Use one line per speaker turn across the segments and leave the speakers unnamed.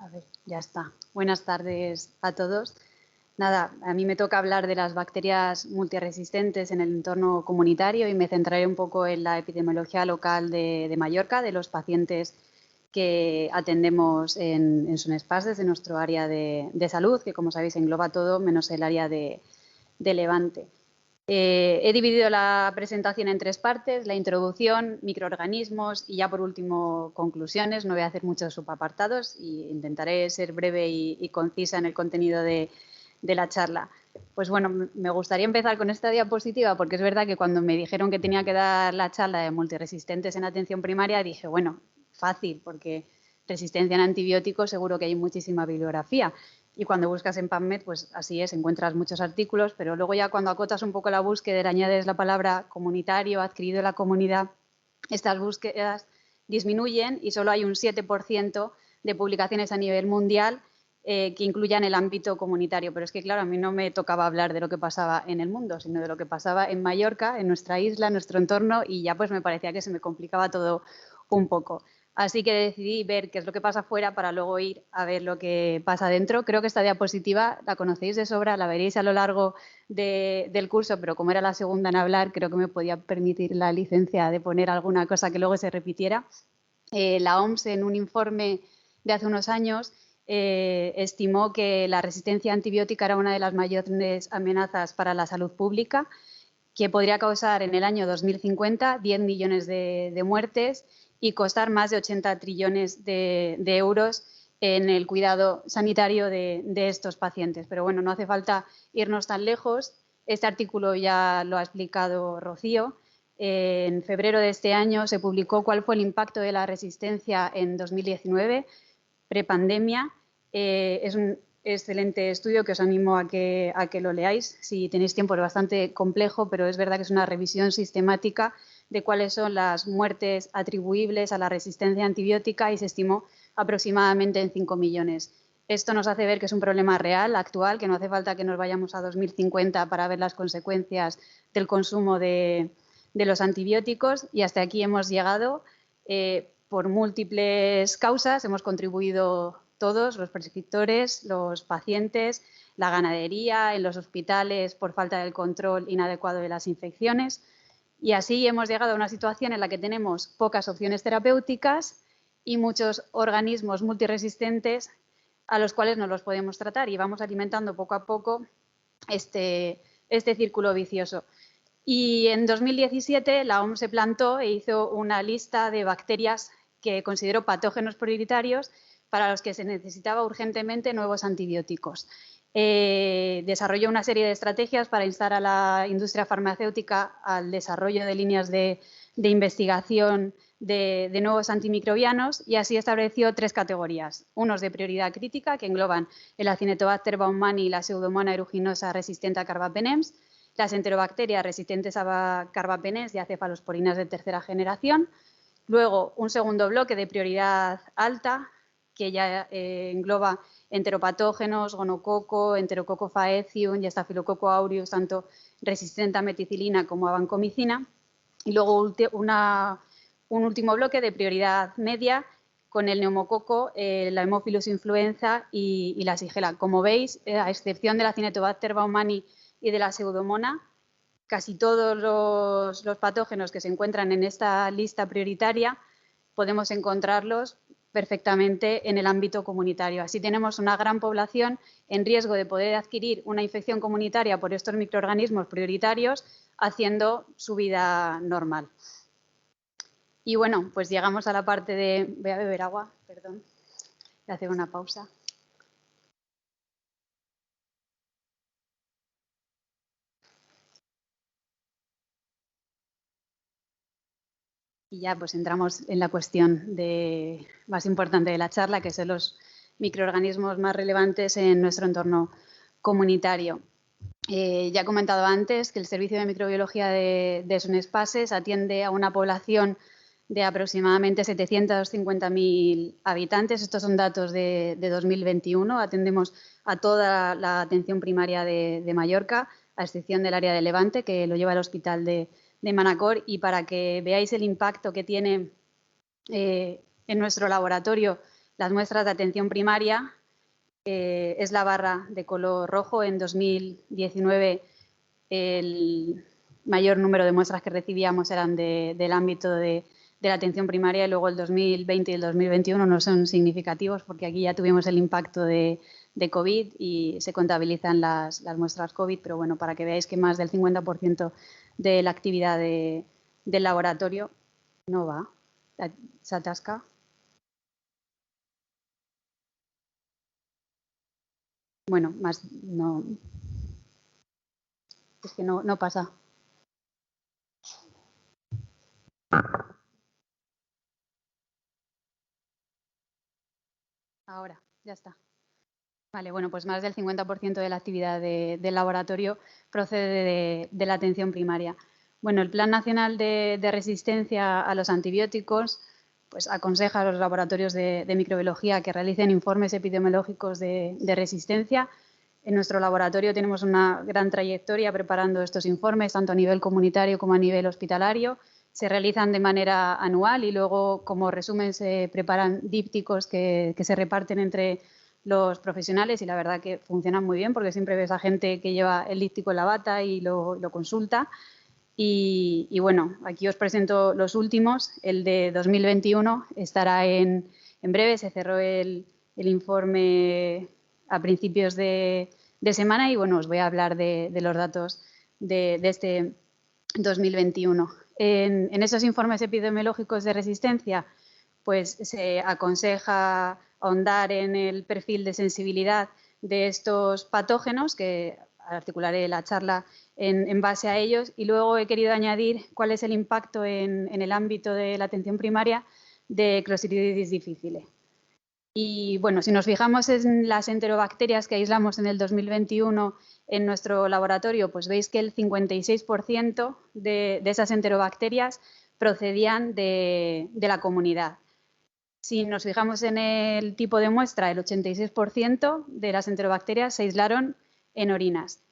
A ver, ya está. Buenas tardes a todos. Nada, a mí me toca hablar de las bacterias multiresistentes en el entorno comunitario y me centraré un poco en la epidemiología local de Mallorca, de los pacientes que atendemos en Sonespàs desde nuestro área de salud, que como sabéis engloba todo menos el área de Levante. He dividido la presentación en tres partes: la introducción, microorganismos y ya por último conclusiones. No voy a hacer muchos subapartados y intentaré ser breve y concisa en el contenido de la charla. Pues bueno, me gustaría empezar con esta diapositiva porque es verdad que cuando me dijeron que tenía que dar la charla de multiresistentes en atención primaria dije, bueno, fácil, porque resistencia en antibióticos seguro que hay muchísima bibliografía. Y cuando buscas en PubMed, pues así es, encuentras muchos artículos, pero luego ya cuando acotas un poco la búsqueda, añades la palabra comunitario, adquirido en la comunidad, estas búsquedas disminuyen y solo hay un 7% de publicaciones a nivel mundial que incluyan el ámbito comunitario. Pero es que, claro, a mí no me tocaba hablar de lo que pasaba en el mundo, sino de lo que pasaba en Mallorca, en nuestra isla, en nuestro entorno, y ya pues me parecía que se me complicaba todo un poco. Así que decidí ver qué es lo que pasa fuera para luego ir a ver lo que pasa dentro. Creo que esta diapositiva la conocéis de sobra, la veréis a lo largo del curso, pero como era la segunda en hablar, creo que me podía permitir la licencia de poner alguna cosa que luego se repitiera. La OMS, en un informe de hace unos años, estimó que la resistencia antibiótica era una de las mayores amenazas para la salud pública, que podría causar en el año 2050 10 millones de muertes y costar más de 80 trillones de euros en el cuidado sanitario de estos pacientes. Pero bueno, no hace falta irnos tan lejos. Este artículo ya lo ha explicado Rocío. En febrero de este año se publicó cuál fue el impacto de la resistencia en 2019, prepandemia. Es un excelente estudio que os animo a que lo leáis. Si tenéis tiempo, es bastante complejo, pero es verdad que es una revisión sistemática de cuáles son las muertes atribuibles a la resistencia antibiótica y se estimó aproximadamente en 5 millones. Esto nos hace ver que es un problema real, actual, que no hace falta que nos vayamos a 2050 para ver las consecuencias del consumo de los antibióticos, y hasta aquí hemos llegado por múltiples causas. Hemos contribuido todos, los prescriptores, los pacientes, la ganadería, en los hospitales por falta del control inadecuado de las infecciones. Y así hemos llegado a una situación en la que tenemos pocas opciones terapéuticas y muchos organismos multiresistentes a los cuales no los podemos tratar, y vamos alimentando poco a poco este círculo vicioso. Y en 2017 la OMS se plantó e hizo una lista de bacterias que consideró patógenos prioritarios para los que se necesitaba urgentemente nuevos antibióticos. Desarrolló una serie de estrategias para instar a la industria farmacéutica al desarrollo de líneas de investigación de nuevos antimicrobianos, y así estableció tres categorías: unos de prioridad crítica, que engloban el Acinetobacter baumannii y la Pseudomonas aeruginosa resistente a carbapenems, las enterobacterias resistentes a carbapenems y a cefalosporinas de tercera generación. Luego, un segundo bloque de prioridad alta, que ya engloba enteropatógenos, gonococo, enterococo faecium y estafilococo aureus, tanto resistente a meticilina como a vancomicina. Y luego un último bloque de prioridad media, con el neumococo, la Haemophilus influenza y la Shigella. Como veis, a excepción de la Acinetobacter baumannii y de la Pseudomonas, casi todos los patógenos que se encuentran en esta lista prioritaria podemos encontrarlos perfectamente en el ámbito comunitario. Así tenemos una gran población en riesgo de poder adquirir una infección comunitaria por estos microorganismos prioritarios, haciendo su vida normal. Y bueno, pues llegamos a la parte de... Voy a beber agua, perdón. Voy a hacer una pausa. Y ya pues entramos en la cuestión más importante de la charla, que son los microorganismos más relevantes en nuestro entorno comunitario. Ya he comentado antes que el Servicio de Microbiología de Sonespàs atiende a una población de aproximadamente 750.000 habitantes. Estos son datos de 2021. Atendemos a toda la atención primaria de Mallorca, a excepción del área de Levante, que lo lleva el Hospital de Manacor. Y para que veáis el impacto que tiene en nuestro laboratorio las muestras de atención primaria, es la barra de color rojo. En 2019 el mayor número de muestras que recibíamos eran del ámbito de la atención primaria, y luego el 2020 y el 2021 no son significativos porque aquí ya tuvimos el impacto de COVID y se contabilizan las muestras COVID, pero bueno, para que veáis que más del 50% de la actividad del laboratorio no va, se atasca. Bueno, más no, es que no pasa. Ahora, ya está. Vale, bueno, pues más del 50% de la actividad del laboratorio procede de la atención primaria. Bueno, el Plan Nacional de Resistencia a los Antibióticos pues aconseja a los laboratorios de microbiología que realicen informes epidemiológicos de resistencia. En nuestro laboratorio tenemos una gran trayectoria preparando estos informes, tanto a nivel comunitario como a nivel hospitalario. Se realizan de manera anual y luego, como resumen, se preparan dípticos que se reparten entre los profesionales, y la verdad que funcionan muy bien porque siempre ves a gente que lleva el díptico en la bata y lo consulta. Y bueno, aquí os presento los últimos. El de 2021 estará en breve. Se cerró el informe a principios de semana y bueno, os voy a hablar de los datos de este 2021. En esos informes epidemiológicos de resistencia, pues se aconseja ahondar en el perfil de sensibilidad de estos patógenos, que articularé la charla en base a ellos, y luego he querido añadir cuál es el impacto en el ámbito de la atención primaria de Clostriditis difficile. Y bueno, si nos fijamos en las enterobacterias que aislamos en el 2021 en nuestro laboratorio, pues veis que el 56% de esas enterobacterias procedían de la comunidad. Si nos fijamos en el tipo de muestra, el 86% de las enterobacterias se aislaron en orinas.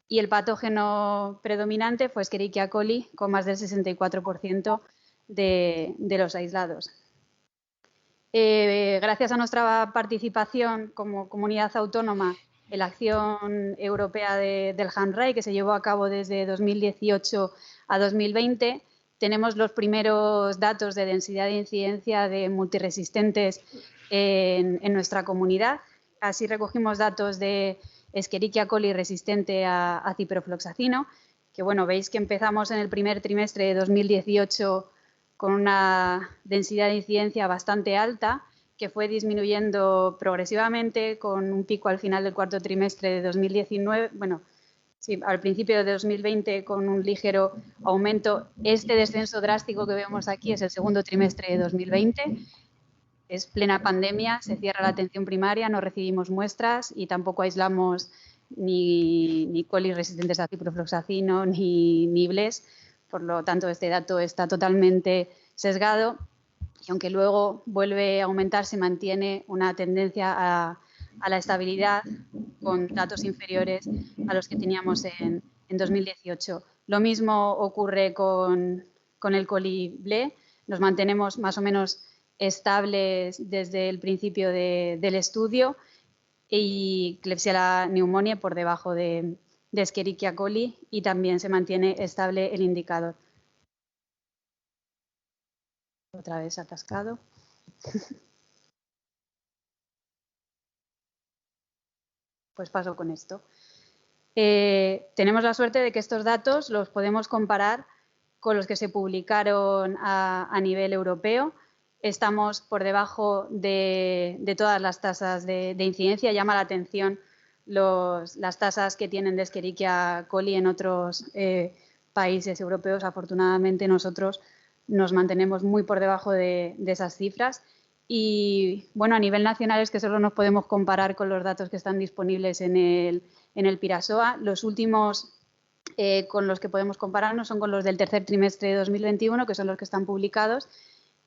Y el patógeno predominante fue Escherichia coli, con más del 64% de los aislados. Gracias a nuestra participación como comunidad autónoma en la acción europea del HANRAI, que se llevó a cabo desde 2018 a 2020, tenemos los primeros datos de densidad de incidencia de multiresistentes en nuestra comunidad. Así recogimos datos de Escherichia coli resistente a ciprofloxacino, que bueno, veis que empezamos en el primer trimestre de 2018 con una densidad de incidencia bastante alta, que fue disminuyendo progresivamente con un pico al final del cuarto trimestre de 2019, bueno, sí, al principio de 2020 con un ligero aumento. Este descenso drástico que vemos aquí es el segundo trimestre de 2020, es plena pandemia, se cierra la atención primaria, no recibimos muestras y tampoco aislamos ni colis resistentes a ciprofloxacino ni BLES. Por lo tanto, este dato está totalmente sesgado y aunque luego vuelve a aumentar, se mantiene una tendencia a la estabilidad con datos inferiores a los que teníamos en 2018. Lo mismo ocurre con el coli BLE. Nos mantenemos más o menos estables desde el principio del estudio, y Klebsiella pneumoniae por debajo de Escherichia coli, y también se mantiene estable el indicador. Otra vez atascado. Pues paso con esto. Tenemos la suerte de que estos datos los podemos comparar con los que se publicaron a nivel europeo. Estamos por debajo de todas las tasas de incidencia. Llama la atención las tasas que tienen de Escherichia coli en otros países europeos. Afortunadamente, nosotros nos mantenemos muy por debajo de esas cifras. Y bueno, a nivel nacional es que solo nos podemos comparar con los datos que están disponibles en el Pirasoa. Los últimos con los que podemos compararnos son con los del tercer trimestre de 2021, que son los que están publicados.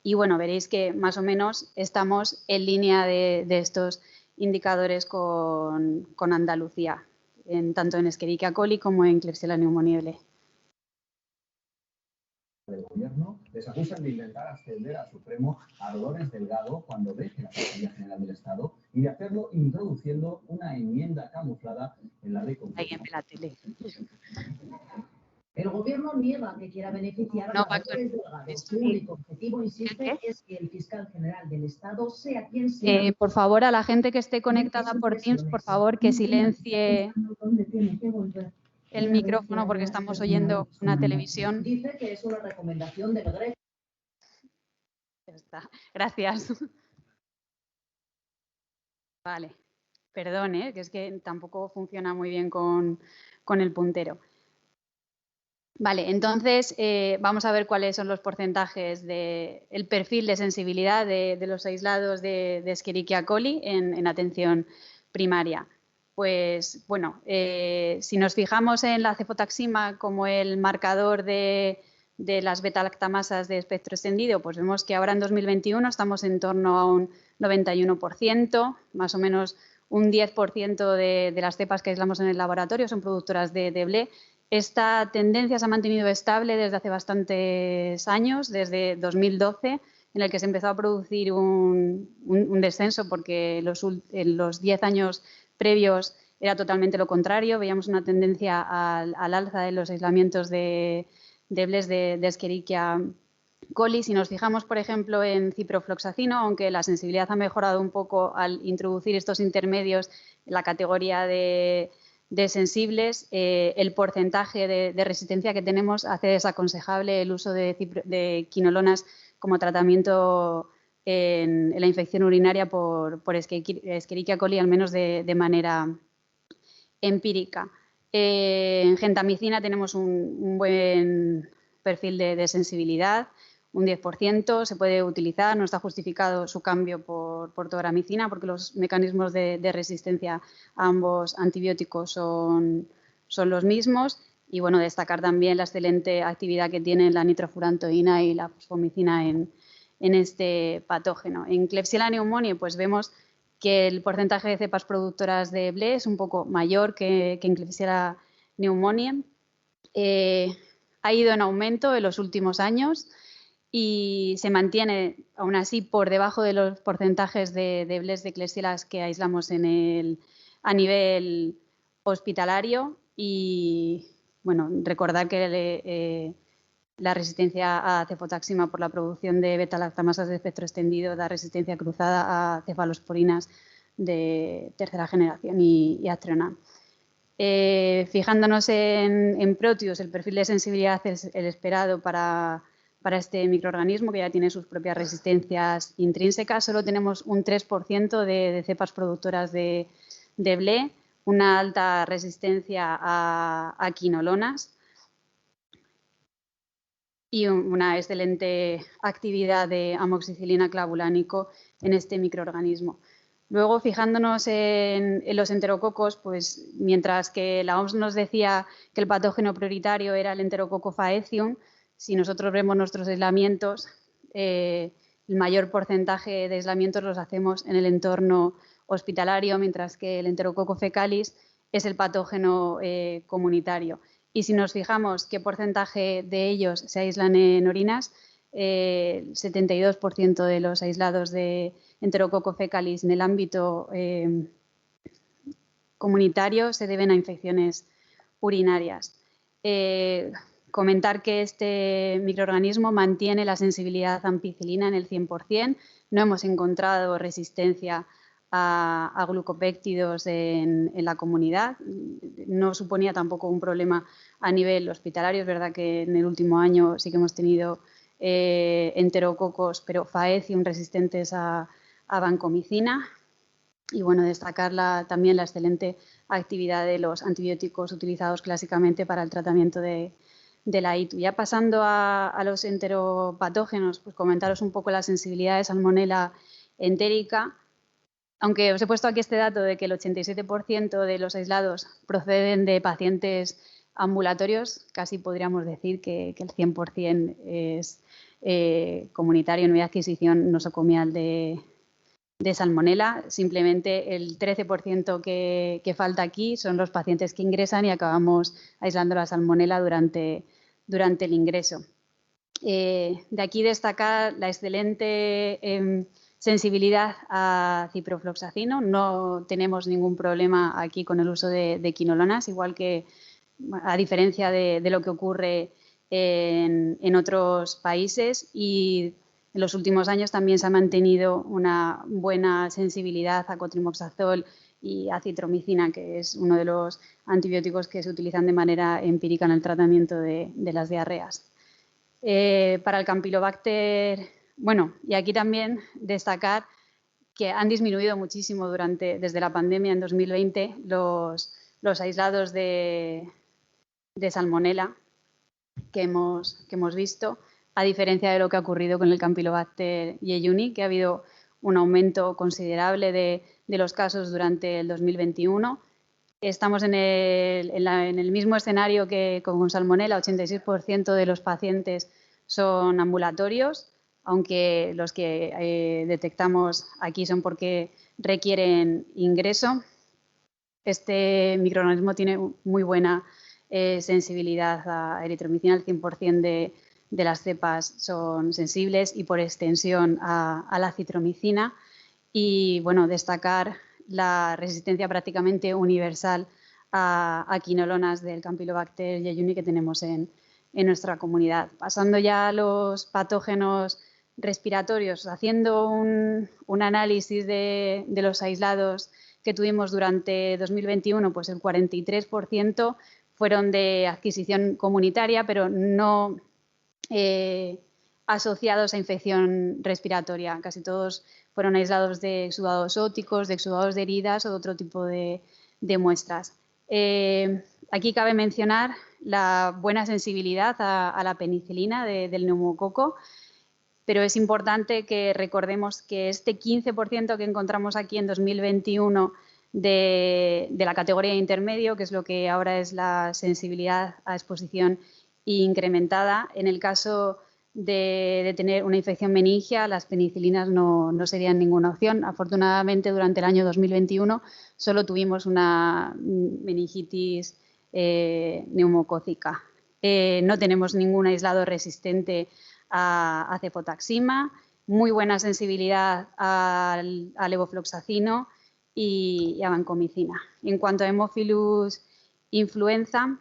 Y bueno, veréis que más o menos estamos en línea de estos indicadores con Andalucía, tanto en Escherichia coli como en Klebsiella pneumoniae.
del Gobierno les acusan de intentar ascender al Supremo a Dolores Delgado cuando deje la Fiscalía General del Estado y de hacerlo introduciendo una enmienda camuflada en la ley constitucional.
El Gobierno niega que quiera beneficiar a Dolores Delgado. Su único objetivo, insiste, es que el fiscal general del Estado sea quien sea.
Por favor, a la gente que esté conectada por Teams, por favor, que silencie el micrófono porque estamos oyendo una televisión.
Dice que es una recomendación del GREC.
Ya está. Gracias. Vale. Perdón, que es que tampoco funciona muy bien con el puntero. Vale, entonces vamos a ver cuáles son los porcentajes del perfil de sensibilidad de los aislados de Escherichia coli en atención primaria. Pues bueno, si nos fijamos en la cefotaxima como el marcador de las beta-lactamasas de espectro extendido, pues vemos que ahora en 2021 estamos en torno a un 91%, más o menos un 10% de las cepas que aislamos en el laboratorio son productoras de BLE. Esta tendencia se ha mantenido estable desde hace bastantes años, desde 2012, en el que se empezó a producir un descenso porque en los 10 años previos era totalmente lo contrario. Veíamos una tendencia al alza de los aislamientos de BLEs de Escherichia coli. Si nos fijamos, por ejemplo, en ciprofloxacino, aunque la sensibilidad ha mejorado un poco al introducir estos intermedios en la categoría de sensibles, el porcentaje de resistencia que tenemos hace desaconsejable el uso de quinolonas como tratamiento en la infección urinaria por Escherichia coli, al menos de manera empírica. En gentamicina tenemos un buen perfil de sensibilidad, un 10%, se puede utilizar, no está justificado su cambio por tobramicina porque los mecanismos de resistencia a ambos antibióticos son los mismos. Y bueno, destacar también la excelente actividad que tienen la nitrofurantoína y la fosfomicina en este patógeno. En Klebsiella pneumoniae pues vemos que el porcentaje de cepas productoras de BLE es un poco mayor que en Klebsiella pneumoniae. Ha ido en aumento en los últimos años y se mantiene aún así por debajo de los porcentajes de BLEs de Klebsiella que aislamos a nivel hospitalario. Y bueno, recordar que la resistencia a cefotaxima por la producción de beta-lactamasas de espectro extendido da resistencia cruzada a cefalosporinas de tercera generación y Aztreonam. Fijándonos en Proteus, el perfil de sensibilidad es el esperado para este microorganismo, que ya tiene sus propias resistencias intrínsecas. Solo tenemos un 3% de cepas productoras de BLE, una alta resistencia a quinolonas y una excelente actividad de amoxicilina clavulánico en este microorganismo. Luego, fijándonos en los enterococos, pues mientras que la OMS nos decía que el patógeno prioritario era el enterococo faecium, si nosotros vemos nuestros aislamientos, el mayor porcentaje de aislamientos los hacemos en el entorno hospitalario, mientras que el enterococo fecalis es el patógeno comunitario. Y si nos fijamos qué porcentaje de ellos se aíslan en orinas, el 72% de los aislados de enterococo fecalis en el ámbito comunitario se deben a infecciones urinarias. Comentar que este microorganismo mantiene la sensibilidad a ampicilina en el 100%. No hemos encontrado resistencia a glucopéptidos en la comunidad. No suponía tampoco un problema a nivel hospitalario. Es verdad que en el último año sí que hemos tenido enterococos, pero faecium resistentes a vancomicina. Y bueno, destacar también la excelente actividad de los antibióticos utilizados clásicamente para el tratamiento de la ITU. Ya pasando a los enteropatógenos, pues comentaros un poco la sensibilidad de Salmonella entérica. Aunque os he puesto aquí este dato de que el 87% de los aislados proceden de pacientes ambulatorios, casi podríamos decir que el 100% es comunitario, no hay adquisición nosocomial de Salmonella. Simplemente el 13% que falta aquí son los pacientes que ingresan y acabamos aislando la Salmonella durante el ingreso. De aquí destacar la excelente sensibilidad a ciprofloxacino. No tenemos ningún problema aquí con el uso de quinolonas, igual que a diferencia de lo que ocurre en otros países, y en los últimos años también se ha mantenido una buena sensibilidad a cotrimoxazol y acitromicina, que es uno de los antibióticos que se utilizan de manera empírica en el tratamiento de las diarreas. Para el Campylobacter, bueno, y aquí también destacar que han disminuido muchísimo desde la pandemia en 2020 los aislados de salmonela que hemos visto, a diferencia de lo que ha ocurrido con el Campylobacter jejuni, que ha habido un aumento considerable de los casos durante el 2021. Estamos en el mismo escenario que con salmonela. 86% de los pacientes son ambulatorios, aunque los que detectamos aquí son porque requieren ingreso. Este microorganismo tiene muy buena sensibilidad a eritromicina. El 100% de las cepas son sensibles y por extensión a la citromicina. Y bueno, destacar la resistencia prácticamente universal a quinolonas del Campylobacter jejuni que tenemos en nuestra comunidad. Pasando ya a los patógenos respiratorios, haciendo un análisis de los aislados que tuvimos durante 2021, pues el 43% fueron de adquisición comunitaria, pero no asociados a infección respiratoria. Casi todos fueron aislados de exudados óticos, de exudados de heridas o de otro tipo de muestras. Aquí cabe mencionar la buena sensibilidad a la penicilina del neumococo, pero es importante que recordemos que este 15% que encontramos aquí en 2021 de la categoría intermedio, que es lo que ahora es la sensibilidad a exposición incrementada, en el caso de tener una infección meningia, las penicilinas no serían ninguna opción. Afortunadamente, durante el año 2021 solo tuvimos una meningitis neumocócica. No tenemos ningún aislado resistente a cefotaxima, muy buena sensibilidad al levofloxacino y a vancomicina. En cuanto a Haemophilus influenza,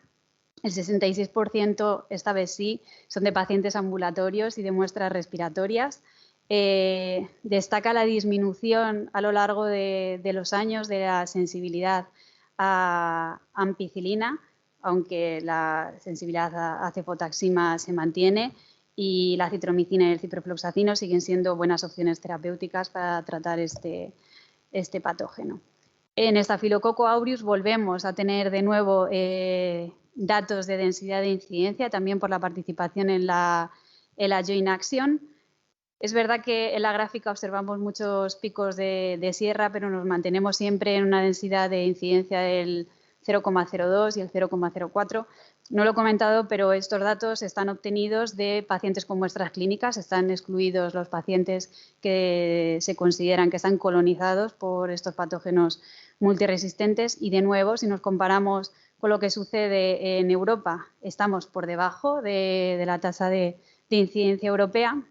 el 66%, esta vez sí, son de pacientes ambulatorios y de muestras respiratorias. Destaca la disminución a lo largo de los años de la sensibilidad a ampicilina, aunque la sensibilidad a cefotaxima se mantiene, y la citromicina y el ciprofloxacino siguen siendo buenas opciones terapéuticas para tratar este patógeno. En Staphylococcus aureus volvemos a tener de nuevo datos de densidad de incidencia, también por la participación en la Joint Action. Es verdad que en la gráfica observamos muchos picos de sierra, pero nos mantenemos siempre en una densidad de incidencia del 0,02 y el 0,04. No lo he comentado, pero estos datos están obtenidos de pacientes con muestras clínicas. Están excluidos los pacientes que se consideran que están colonizados por estos patógenos multiresistentes. Y de nuevo, si nos comparamos con lo que sucede en Europa, estamos por debajo de la tasa de incidencia europea.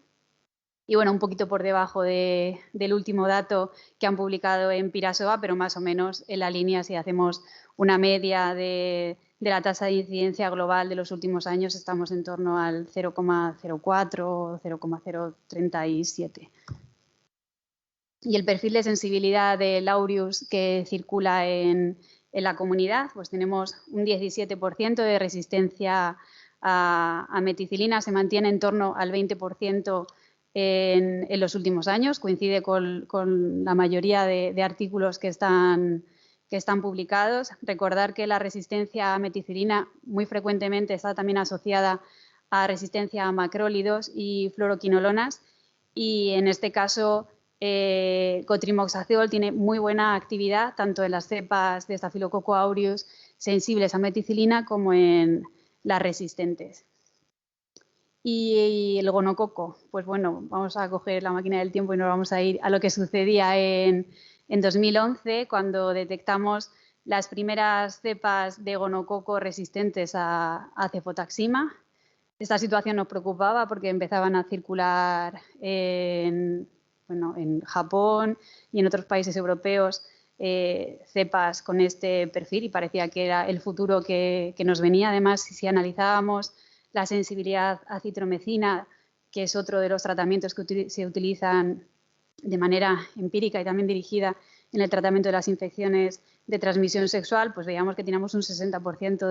Y bueno, un poquito por debajo del último dato que han publicado en Pirasoa, pero más o menos en la línea. Si hacemos una media de la tasa de incidencia global de los últimos años, estamos en torno al 0,04 o 0,037. Y el perfil de sensibilidad del aureus que circula en la comunidad, pues tenemos un 17% de resistencia a meticilina, se mantiene en torno al 20% en los últimos años, coincide con la mayoría de artículos que están publicados. Recordar que la resistencia a meticilina muy frecuentemente está también asociada a resistencia a macrólidos y fluoroquinolonas, y en este caso cotrimoxazol tiene muy buena actividad tanto en las cepas de Staphylococcus aureus sensibles a meticilina como en las resistentes. Y el gonococo, pues bueno, vamos a coger la máquina del tiempo y nos vamos a ir a lo que sucedía en 2011, cuando detectamos las primeras cepas de gonococo resistentes a cefotaxima. Esta situación nos preocupaba porque empezaban a circular en Japón y en otros países europeos cepas con este perfil y parecía que era el futuro que nos venía. Además, si analizábamos la sensibilidad a citromicina, que es otro de los tratamientos que se utilizan de manera empírica y también dirigida en el tratamiento de las infecciones de transmisión sexual, pues veíamos que teníamos un 60%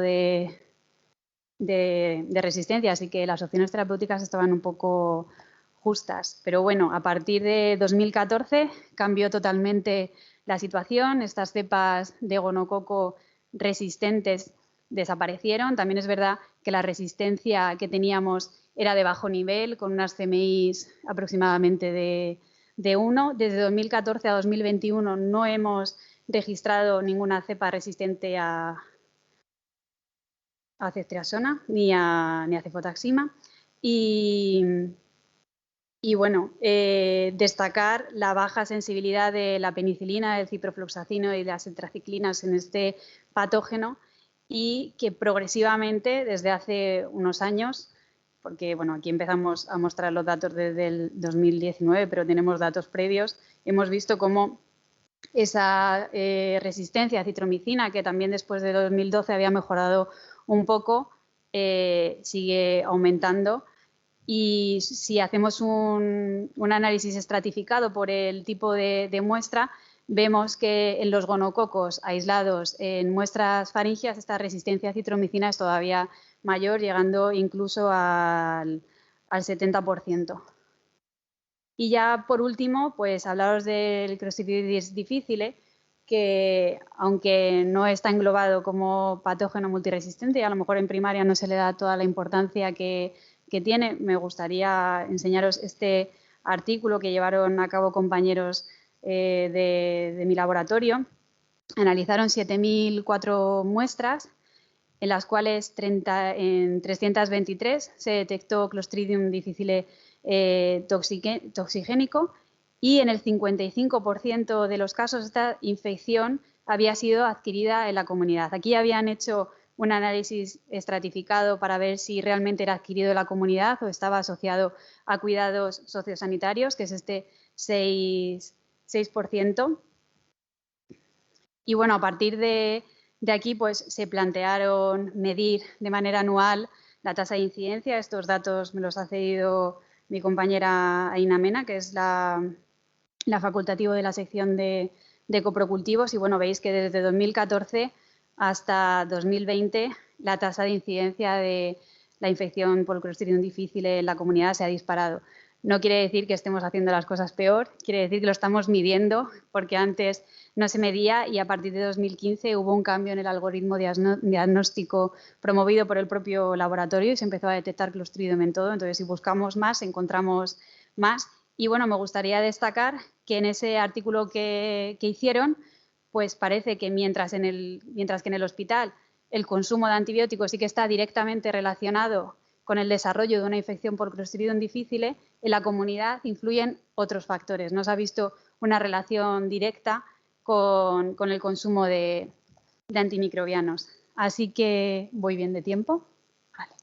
de resistencia, así que las opciones terapéuticas estaban un poco justas. Pero bueno, a partir de 2014 cambió totalmente la situación. Estas cepas de gonococo resistentes desaparecieron. También es verdad que la resistencia que teníamos era de bajo nivel, con unas CMIs aproximadamente de 1. Desde 2014 a 2021 no hemos registrado ninguna cepa resistente a ceftriaxona ni a cefotaxima. Y bueno, destacar la baja sensibilidad de la penicilina, del ciprofloxacino y de las tetraciclinas en este patógeno y que progresivamente desde hace unos años, porque bueno, aquí empezamos a mostrar los datos desde el 2019, pero tenemos datos previos, hemos visto cómo esa resistencia a citromicina, que también después de 2012 había mejorado un poco, sigue aumentando. Y si hacemos un análisis estratificado por el tipo de muestra, vemos que en los gonococos aislados en muestras faringias esta resistencia a citromicina es todavía mayor, llegando incluso al 70%. Y ya por último, pues hablaros del Clostridium difficile, que aunque no está englobado como patógeno multiresistente y a lo mejor en primaria no se le da toda la importancia que tiene, me gustaría enseñaros este artículo que llevaron a cabo compañeros de mi laboratorio. Analizaron 7.004 muestras, en las cuales en 323 se detectó Clostridium difficile toxigénico y en el 55% de los casos esta infección había sido adquirida en la comunidad. Aquí habían hecho un análisis estratificado para ver si realmente era adquirido en la comunidad o estaba asociado a cuidados sociosanitarios, que es este 6%. Y bueno, a partir de aquí pues se plantearon medir de manera anual la tasa de incidencia. Estos datos me los ha cedido mi compañera Aina Mena, que es la facultativo de la sección de coprocultivos. Y bueno, veis que desde 2014 hasta 2020 la tasa de incidencia de la infección por Clostridium difficile en la comunidad se ha disparado. No quiere decir que estemos haciendo las cosas peor, quiere decir que lo estamos midiendo, porque antes no se medía y a partir de 2015 hubo un cambio en el algoritmo diagnóstico promovido por el propio laboratorio y se empezó a detectar Clostridium en todo. Entonces, si buscamos más, encontramos más. Y bueno, me gustaría destacar que en ese artículo que hicieron, pues parece que mientras que en el hospital el consumo de antibióticos sí que está directamente relacionado con el desarrollo de una infección por Clostridium difficile, en la comunidad influyen otros factores. No se ha visto una relación directa con el consumo de antimicrobianos. Así que voy bien de tiempo. Vale.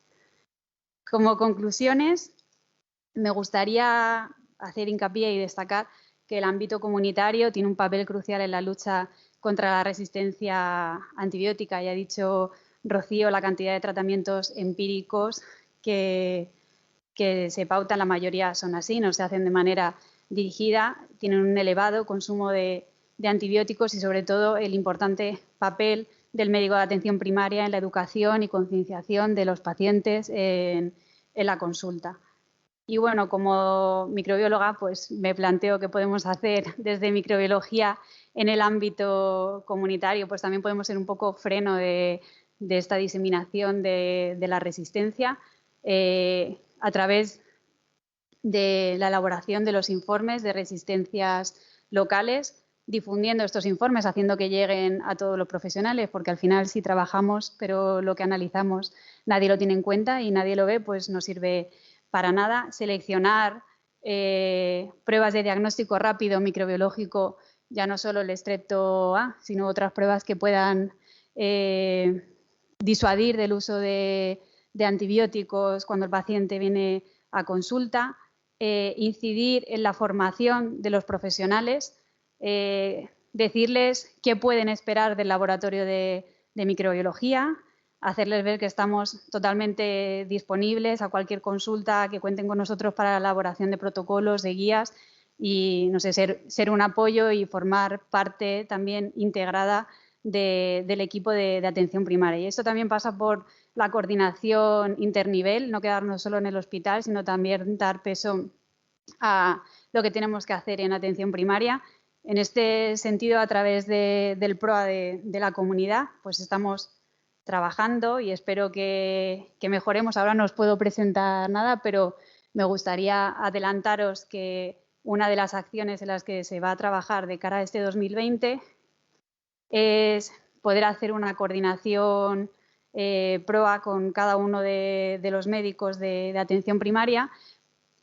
Como conclusiones, me gustaría hacer hincapié y destacar que el ámbito comunitario tiene un papel crucial en la lucha contra la resistencia antibiótica. Ya ha dicho Rocío la cantidad de tratamientos empíricos que se pautan, la mayoría son así, no se hacen de manera dirigida, tienen un elevado consumo de antibióticos y sobre todo el importante papel del médico de atención primaria en la educación y concienciación de los pacientes en la consulta. Y bueno, como microbióloga, pues me planteo qué podemos hacer desde microbiología en el ámbito comunitario, pues también podemos ser un poco freno de esta diseminación de la resistencia a través de la elaboración de los informes de resistencias locales, difundiendo estos informes, haciendo que lleguen a todos los profesionales, porque al final si trabajamos, pero lo que analizamos nadie lo tiene en cuenta y nadie lo ve, pues no sirve para nada. Seleccionar pruebas de diagnóstico rápido microbiológico, ya no solo el Strepto A, sino otras pruebas que puedan disuadir del uso de de antibióticos cuando el paciente viene a consulta, incidir en la formación de los profesionales, decirles qué pueden esperar del laboratorio de microbiología, hacerles ver que estamos totalmente disponibles a cualquier consulta, que cuenten con nosotros para la elaboración de protocolos, de guías y, no sé, ser un apoyo y formar parte también integrada del equipo de atención primaria. Y esto también pasa por la coordinación internivel, no quedarnos solo en el hospital, sino también dar peso a lo que tenemos que hacer en atención primaria. En este sentido, a través del PROA de la comunidad, pues estamos trabajando y espero que mejoremos. Ahora no os puedo presentar nada, pero me gustaría adelantaros que una de las acciones en las que se va a trabajar de cara a este 2020 es poder hacer una coordinación PROA con cada uno de los médicos de atención primaria,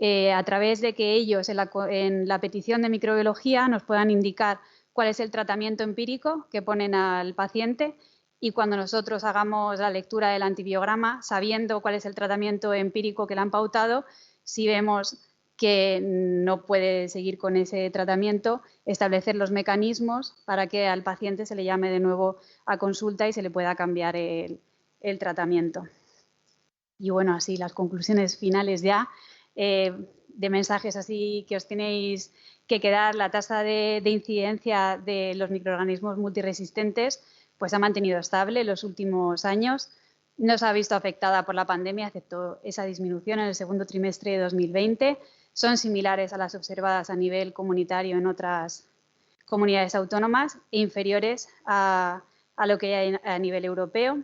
a través de que ellos en la petición de microbiología nos puedan indicar cuál es el tratamiento empírico que ponen al paciente, y cuando nosotros hagamos la lectura del antibiograma, sabiendo cuál es el tratamiento empírico que le han pautado, si vemos que no puede seguir con ese tratamiento, establecer los mecanismos para que al paciente se le llame de nuevo a consulta y se le pueda cambiar el tratamiento. Y bueno, así las conclusiones finales ya, de mensajes así que os tenéis que quedar. La tasa de incidencia de los microorganismos multiresistentes pues ha mantenido estable en los últimos años. No se ha visto afectada por la pandemia, excepto esa disminución en el segundo trimestre de 2020. Son similares a las observadas a nivel comunitario en otras comunidades autónomas e inferiores a lo que hay a nivel europeo.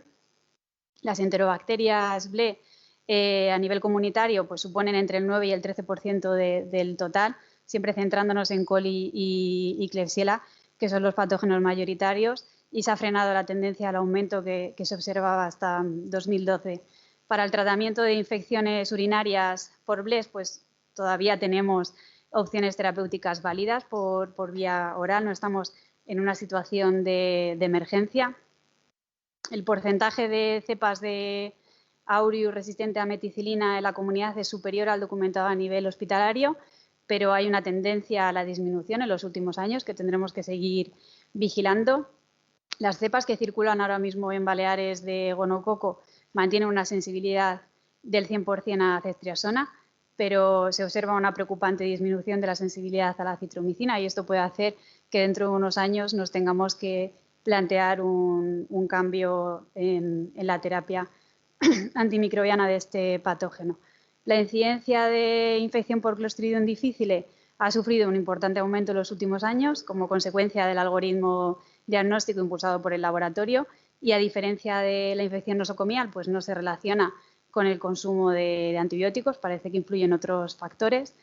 Las enterobacterias BLE a nivel comunitario pues suponen entre el 9 y el 13% del total, siempre centrándonos en coli y Klebsiella, que son los patógenos mayoritarios, y se ha frenado la tendencia al aumento que se observaba hasta 2012. Para el tratamiento de infecciones urinarias por BLES, pues todavía tenemos opciones terapéuticas válidas por vía oral, no estamos en una situación de emergencia. El porcentaje de cepas de aureus resistente a meticilina en la comunidad es superior al documentado a nivel hospitalario, pero hay una tendencia a la disminución en los últimos años que tendremos que seguir vigilando. Las cepas que circulan ahora mismo en Baleares de gonococo mantienen una sensibilidad del 100% a ceftriaxona, pero se observa una preocupante disminución de la sensibilidad a la citromicina, y esto puede hacer que dentro de unos años nos tengamos que plantear un cambio en la terapia antimicrobiana de este patógeno. La incidencia de infección por Clostridium difficile ha sufrido un importante aumento en los últimos años como consecuencia del algoritmo diagnóstico impulsado por el laboratorio, y a diferencia de la infección nosocomial, pues no se relaciona con el consumo de antibióticos, parece que influyen otros factores.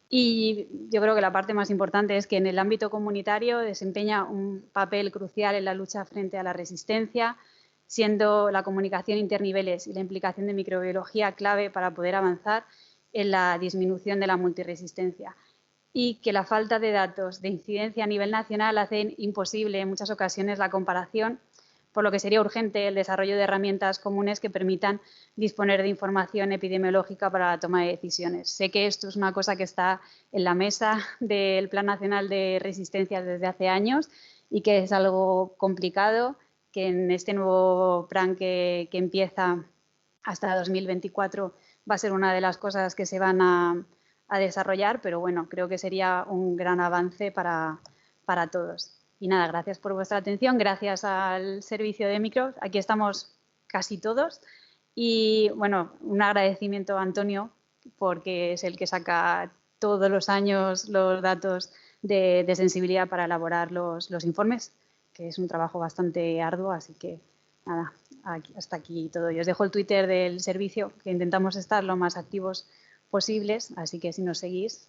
Y yo creo que la parte más importante es que en el ámbito comunitario desempeña un papel crucial en la lucha frente a la resistencia, siendo la comunicación interniveles y la implicación de microbiología clave para poder avanzar en la disminución de la multiresistencia. Y que la falta de datos de incidencia a nivel nacional hacen imposible en muchas ocasiones la comparación, por lo que sería urgente el desarrollo de herramientas comunes que permitan disponer de información epidemiológica para la toma de decisiones. Sé que esto es una cosa que está en la mesa del Plan Nacional de Resistencia desde hace años y que es algo complicado, que en este nuevo plan que empieza hasta 2024 va a ser una de las cosas que se van a desarrollar, pero bueno, creo que sería un gran avance para todos. Y nada, gracias por vuestra atención, gracias al servicio de micros, aquí estamos casi todos, y bueno, un agradecimiento a Antonio, porque es el que saca todos los años los datos de sensibilidad para elaborar los informes, que es un trabajo bastante arduo, así que nada, hasta aquí todo. Yo os dejo el Twitter del servicio, que intentamos estar lo más activos posibles, así que si nos seguís,